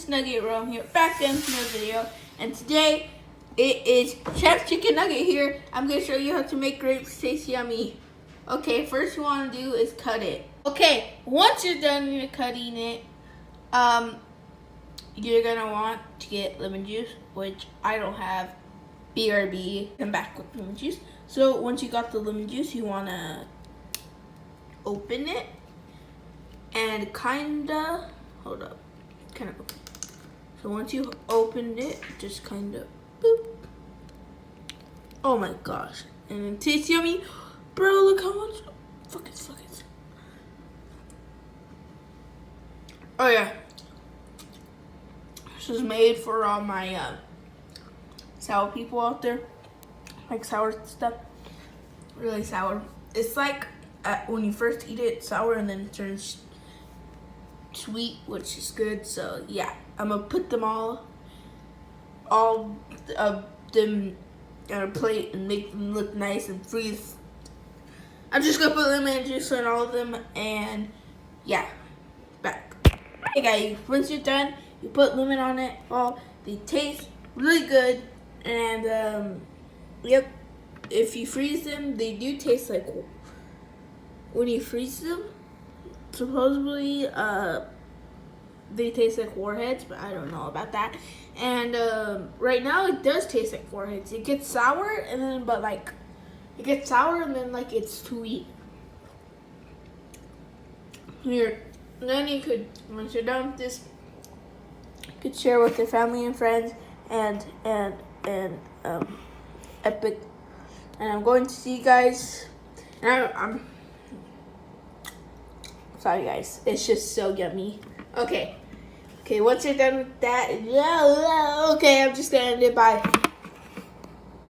it's Nugget Rome here, back in another video, and today it is Chef Chicken Nugget here. I'm going to show you how to make grapes taste yummy. Okay, first you want to do is cut it. Okay, once you're done cutting it, you're going to want to get lemon juice, which I don't have. BRB, come back with lemon juice. So once you got the lemon juice, you want to open it and kind of open. So once you opened it, just kind of boop. Oh my gosh. And it tastes yummy. Bro, look how much. Fuck it. Oh yeah. This is made for all my sour people out there. Like sour stuff. Really sour. It's like when you first eat it, it's sour and then it turns sweet, which is good. So yeah, I'm gonna put them all of them on a plate and make them look nice and freeze. I'm just gonna put lemon juice on all of them, and yeah, back. Hey guys, once you're done, you put lemon on it. Well, they taste really good, and yep, if you freeze them, they do taste like, when you freeze them, supposedly they taste like warheads, but I don't know about that. And right now it does taste like warheads. It gets sour and then like it's sweet. Here, and then you could, once you're done with this, you could share with your family and friends and epic. And I'm going to see you guys. And I'm sorry guys, it's just so yummy. Okay, once you're done with that, okay, I'm just gonna end it. Bye.